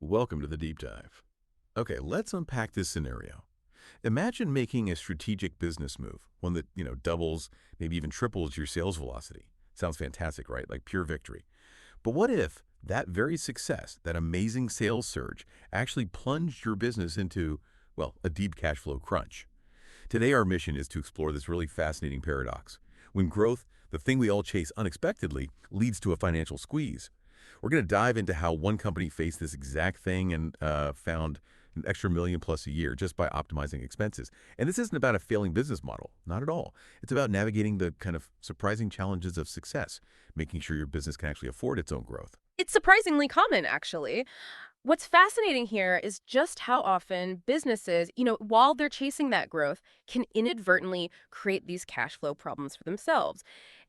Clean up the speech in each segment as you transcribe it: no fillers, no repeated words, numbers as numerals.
Welcome to the deep dive. Okay, let's unpack this scenario. Imagine making a strategic business move, one that, doubles, maybe even triples your sales velocity. Sounds fantastic, right? Like pure victory. But what if that very success, that amazing sales surge, actually plunged your business into, well, a deep cash flow crunch? Today, our mission is to explore this really fascinating paradox. When growth, the thing we all chase unexpectedly, leads to a financial squeeze. We're going to dive into how one company faced this exact thing and found an extra million plus a year just by optimizing expenses. And this isn't about a failing business model, not at all. It's about navigating the kind of surprising challenges of success, making sure your business can actually afford its own growth. It's surprisingly common, actually. What's fascinating here is just how often businesses, while they're chasing that growth, can inadvertently create these cash flow problems for themselves.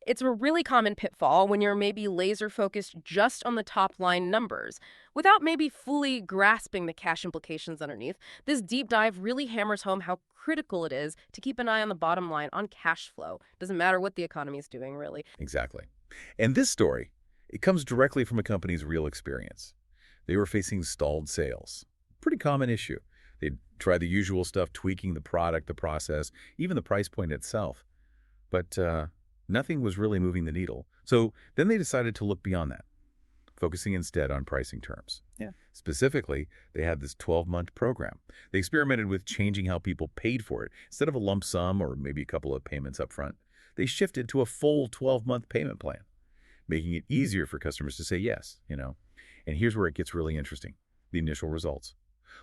It's a really common pitfall when you're maybe laser focused just on the top line numbers without maybe fully grasping the cash implications underneath. This deep dive really hammers home how critical it is to keep an eye on the bottom line on cash flow. Doesn't matter what the economy is doing, really. Exactly. And this story, it comes directly from a company's real experience. They were facing stalled sales. Pretty common issue. They'd try the usual stuff, tweaking the product, the process, even the price point itself. But nothing was really moving the needle. So then they decided to look beyond that, focusing instead on pricing terms. Yeah. Specifically, they had this 12-month program. They experimented with changing how people paid for it. Instead of a lump sum or maybe a couple of payments up front, they shifted to a full 12-month payment plan, making it easier for customers to say yes. And here's where it gets really interesting. The initial results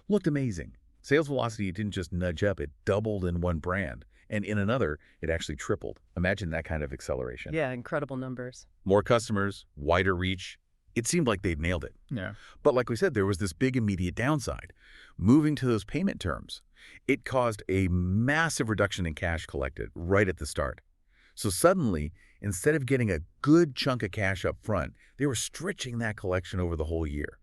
looked amazing. Sales velocity didn't just nudge up, it doubled in one brand. And in another, it actually tripled. Imagine that kind of acceleration. Yeah, incredible numbers. More customers, wider reach. It seemed like they'd nailed it. Yeah. But like we said, there was this big immediate downside. Moving to those payment terms, it caused a massive reduction in cash collected right at the start. So suddenly, instead of getting a good chunk of cash up front, they were stretching that collection over the whole year.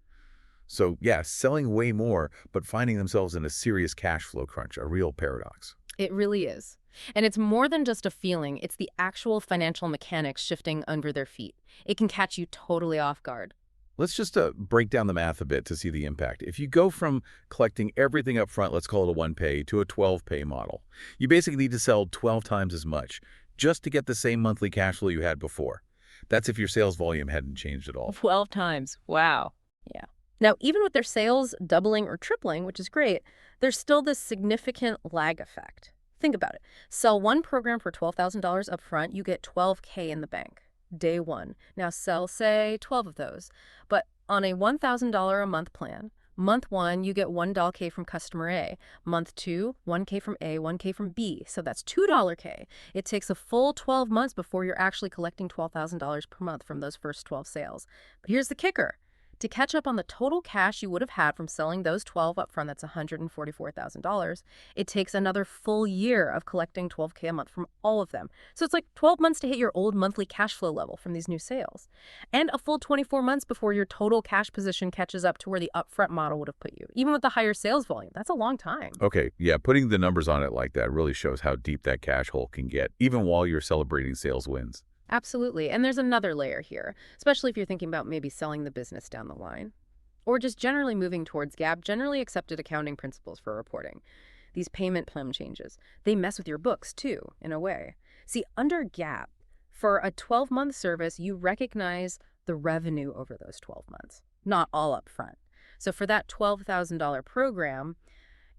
So yeah, selling way more, but finding themselves in a serious cash flow crunch, a real paradox. It really is. And it's more than just a feeling, it's the actual financial mechanics shifting under their feet. It can catch you totally off guard. Let's just break down the math a bit to see the impact. If you go from collecting everything up front, let's call it a 1-pay, to a 12-pay model, you basically need to sell 12 times as much just to get the same monthly cash flow you had before. That's if your sales volume hadn't changed at all. 12 times. Wow. Yeah. Now, even with their sales doubling or tripling, which is great, there's still this significant lag effect. Think about it. Sell one program for $12,000 up front, you get $12K in the bank. Day one. Now sell, say, 12 of those. But on a $1,000 a month plan, month one, you get $1K from customer A. Month two, $1K from A, $1K from B. So that's $2K. It takes a full 12 months before you're actually collecting $12,000 per month from those first 12 sales. But here's the kicker. To catch up on the total cash you would have had from selling those 12 up front, that's $144,000, it takes another full year of collecting $12K a month from all of them. So it's like 12 months to hit your old monthly cash flow level from these new sales. And a full 24 months before your total cash position catches up to where the upfront model would have put you. Even with the higher sales volume, that's a long time. Okay, yeah, putting the numbers on it like that really shows how deep that cash hole can get, even while you're celebrating sales wins. Absolutely. And there's another layer here, especially if you're thinking about maybe selling the business down the line. Or just generally moving towards GAAP, generally accepted accounting principles for reporting. These payment plan changes, they mess with your books too, in a way. See, under GAAP, for a 12-month service, you recognize the revenue over those 12 months, not all up front. So for that $12,000 program,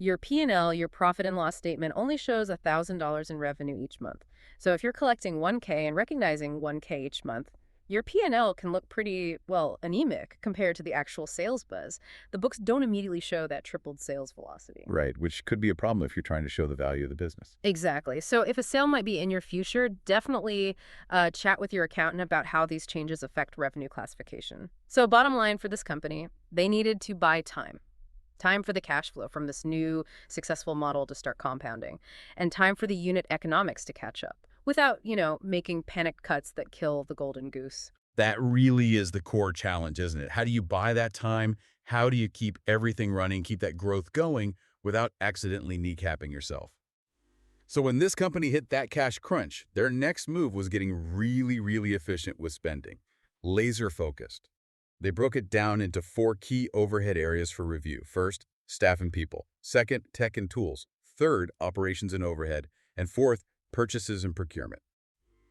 your P&L, your profit and loss statement, only shows $1,000 in revenue each month. So if you're collecting 1K and recognizing 1K each month, your P&L can look pretty, well, anemic compared to the actual sales buzz. The books don't immediately show that tripled sales velocity. Right, which could be a problem if you're trying to show the value of the business. Exactly. So if a sale might be in your future, definitely chat with your accountant about how these changes affect revenue classification. So bottom line for this company, they needed to buy time. Time for the cash flow from this new successful model to start compounding, and time for the unit economics to catch up without, making panic cuts that kill the golden goose. That really is the core challenge, isn't it? How do you buy that time? How do you keep everything running, keep that growth going without accidentally kneecapping yourself? So when this company hit that cash crunch, their next move was getting really, really efficient with spending. Laser focused. They broke it down into 4 key overhead areas for review. First, staff and people. Second, tech and tools. Third, operations and overhead. And fourth, purchases and procurement.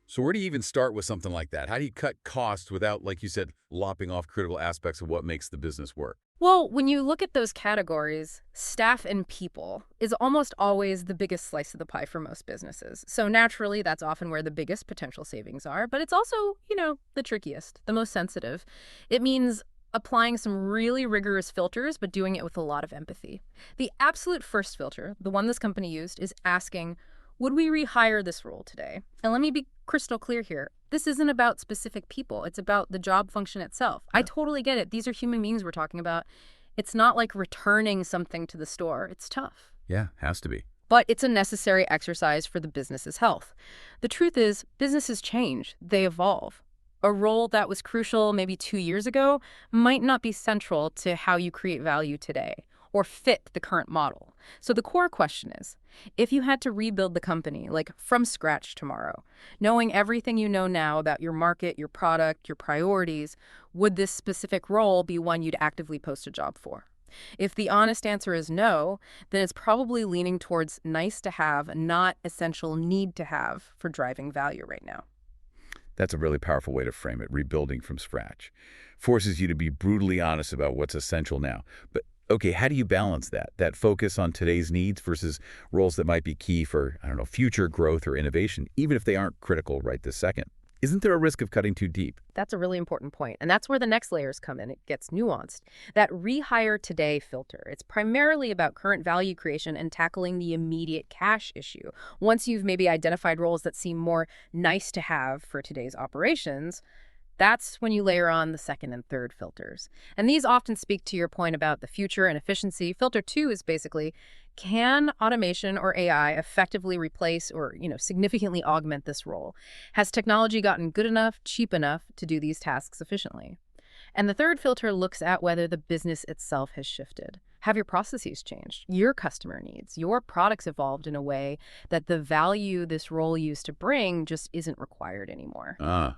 So where do you even start with something like that? How do you cut costs without, like you said, lopping off critical aspects of what makes the business work? Well, when you look at those categories, staff and people is almost always the biggest slice of the pie for most businesses. So naturally, that's often where the biggest potential savings are, but it's also, the trickiest, the most sensitive. It means applying some really rigorous filters, but doing it with a lot of empathy. The absolute first filter, the one this company used, is asking, would we rehire this role today? And let me be crystal clear here. This isn't about specific people. It's about the job function itself. I totally get it. These are human beings we're talking about. It's not like returning something to the store. It's tough. Yeah, has to be. But it's a necessary exercise for the business's health. The truth is, businesses change. They evolve. A role that was crucial maybe 2 years ago might not be central to how you create value today or fit the current model. So the core question is, if you had to rebuild the company, like from scratch tomorrow, knowing everything you know now about your market, your product, your priorities, would this specific role be one you'd actively post a job for? If the honest answer is no, then it's probably leaning towards nice to have, not essential need to have for driving value right now. That's a really powerful way to frame it, rebuilding from scratch. Forces you to be brutally honest about what's essential now. But okay, how do you balance that focus on today's needs versus roles that might be key for, I don't know, future growth or innovation, even if they aren't critical right this second? Isn't there a risk of cutting too deep? That's a really important point, and that's where the next layers come in. It gets nuanced. That rehire today filter, it's primarily about current value creation and tackling the immediate cash issue. Once you've maybe identified roles that seem more nice to have for today's operations, that's when you layer on the second and third filters. And these often speak to your point about the future and efficiency. Filter 2 is basically, can automation or AI effectively replace or, significantly augment this role? Has technology gotten good enough, cheap enough to do these tasks efficiently? And the third filter looks at whether the business itself has shifted. Have your processes changed? Your customer needs, your products evolved in a way that the value this role used to bring just isn't required anymore.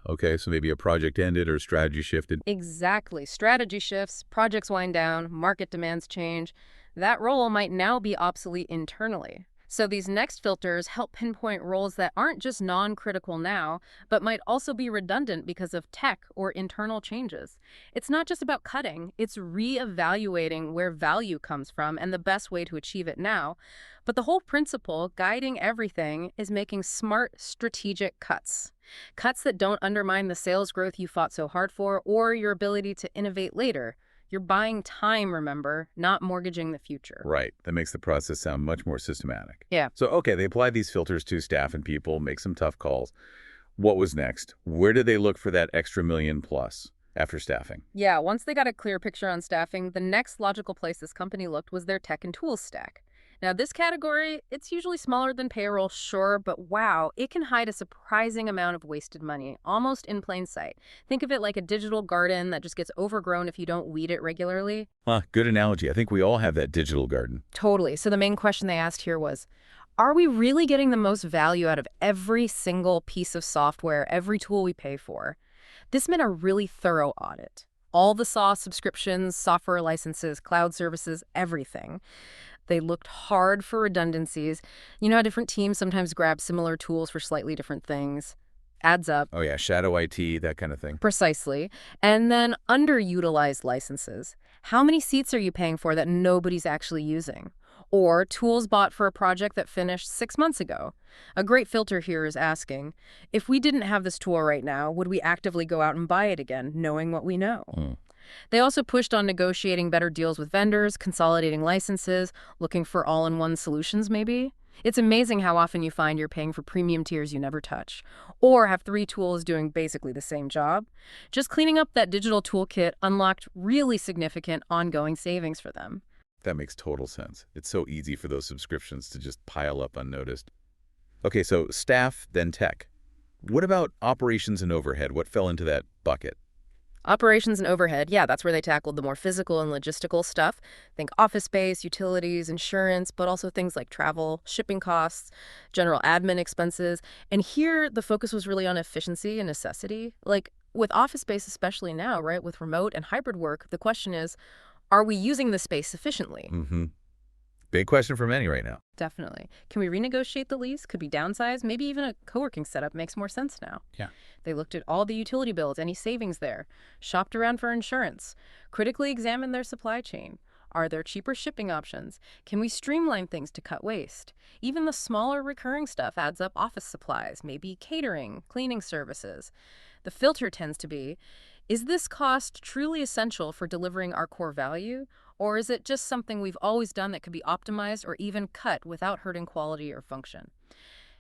Okay, so maybe a project ended or strategy shifted. Exactly. Strategy shifts, projects wind down, market demands change. That role might now be obsolete internally. So these next filters help pinpoint roles that aren't just non-critical now, but might also be redundant because of tech or internal changes. It's not just about cutting, it's re-evaluating where value comes from and the best way to achieve it now. But the whole principle guiding everything is making smart, strategic cuts. Cuts that don't undermine the sales growth you fought so hard for or your ability to innovate later. You're buying time, remember, not mortgaging the future. Right. That makes the process sound much more systematic. Yeah. So, okay, they applied these filters to staff and people, make some tough calls. What was next? Where did they look for that extra million plus after staffing? Yeah, once they got a clear picture on staffing, the next logical place this company looked was their tech and tools stack. Now, this category, it's usually smaller than payroll, sure, but wow, it can hide a surprising amount of wasted money, almost in plain sight. Think of it like a digital garden that just gets overgrown if you don't weed it regularly. Good analogy. I think we all have that digital garden. Totally. So the main question they asked here was, are we really getting the most value out of every single piece of software, every tool we pay for? This meant a really thorough audit. All the SaaS subscriptions, software licenses, cloud services, everything. They looked hard for redundancies. You know how different teams sometimes grab similar tools for slightly different things? Adds up. Oh yeah, shadow IT, that kind of thing. Precisely. And then underutilized licenses. How many seats are you paying for that nobody's actually using? Or tools bought for a project that finished 6 months ago. A great filter here is asking, if we didn't have this tool right now, would we actively go out and buy it again, knowing what we know? They also pushed on negotiating better deals with vendors, consolidating licenses, looking for all-in-one solutions maybe. It's amazing how often you find you're paying for premium tiers you never touch, or have 3 tools doing basically the same job. Just cleaning up that digital toolkit unlocked really significant ongoing savings for them. That makes total sense. It's so easy for those subscriptions to just pile up unnoticed. Okay, so staff, then tech. What about operations and overhead? What fell into that bucket? Operations and overhead, yeah, that's where they tackled the more physical and logistical stuff. Think office space, utilities, insurance, but also things like travel, shipping costs, general admin expenses. And here, the focus was really on efficiency and necessity. Like, With office space, especially now, right, with remote and hybrid work, the question is, are we using the space sufficiently? Mm-hmm. Big question for many right now. Definitely. Can we renegotiate the lease? Could we downsize? Maybe even a co-working setup makes more sense now. Yeah. They looked at all the utility bills, any savings there, shopped around for insurance, critically examined their supply chain. Are there cheaper shipping options? Can we streamline things to cut waste? Even the smaller recurring stuff adds up: office supplies, maybe catering, cleaning services. The filter tends to be, is this cost truly essential for delivering our core value? Or is it just something we've always done that could be optimized or even cut without hurting quality or function?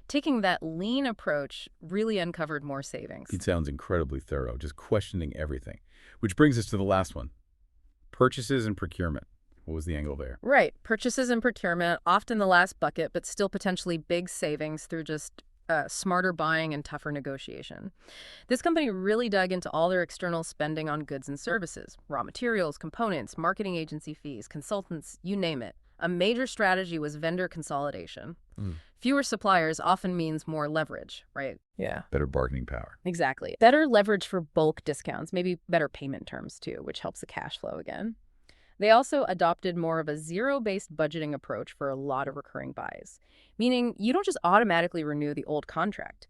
Taking that lean approach really uncovered more savings. It sounds incredibly thorough, just questioning everything. Which brings us to the last one. Purchases and procurement. What was the angle there? Right. Purchases and procurement, often the last bucket, but still potentially big savings through just smarter buying and tougher negotiation. This company really dug into all their external spending on goods and services: raw materials, components, marketing agency fees, consultants, you name it. A major strategy was vendor consolidation. Mm. Fewer suppliers often means more leverage, right? Yeah. Better bargaining power. Exactly. Better leverage for bulk discounts, maybe better payment terms too, which helps the cash flow again. They also adopted more of a zero-based budgeting approach for a lot of recurring buys, meaning you don't just automatically renew the old contract.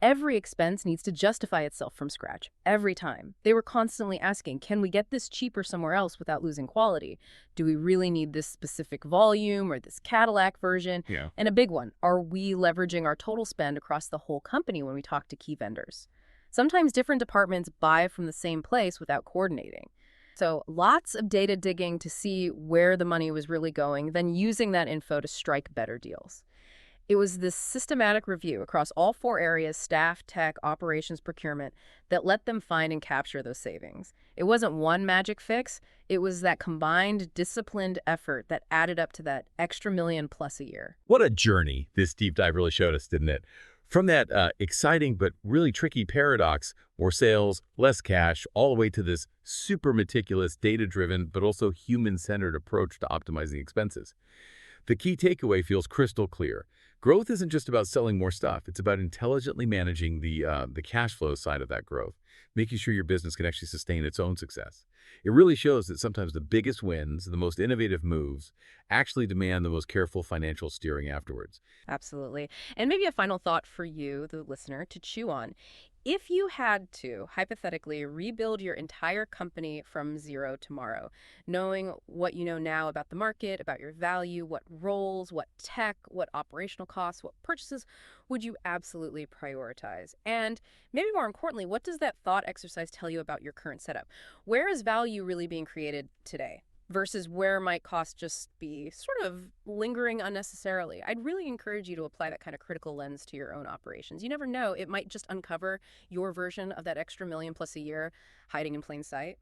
Every expense needs to justify itself from scratch, every time. They were constantly asking, can we get this cheaper somewhere else without losing quality? Do we really need this specific volume or this Cadillac version? Yeah. And a big one, are we leveraging our total spend across the whole company when we talk to key vendors? Sometimes different departments buy from the same place without coordinating. So lots of data digging to see where the money was really going, then using that info to strike better deals. It was this systematic review across all 4 areas: staff, tech, operations, procurement, that let them find and capture those savings. It wasn't one magic fix. It was that combined, disciplined effort that added up to that extra $1 million+ a year. What a journey this deep dive really showed us, didn't it? From that exciting but really tricky paradox, more sales, less cash, all the way to this super meticulous, data-driven, but also human-centered approach to optimizing expenses. The key takeaway feels crystal clear. Growth isn't just about selling more stuff. It's about intelligently managing the cash flow side of that growth, making sure your business can actually sustain its own success. It really shows that sometimes the biggest wins, the most innovative moves, actually demand the most careful financial steering afterwards. Absolutely. And maybe a final thought for you, the listener, to chew on. If you had to, hypothetically, rebuild your entire company from zero tomorrow, knowing what you know now about the market, about your value, what roles, what tech, what operational costs, what purchases would you absolutely prioritize? And maybe more importantly, what does that thought exercise tell you about your current setup? Where is value really being created today versus where might cost just be sort of lingering unnecessarily? I'd really encourage you to apply that kind of critical lens to your own operations. You never know, it might just uncover your version of that extra $1 million+ a year hiding in plain sight.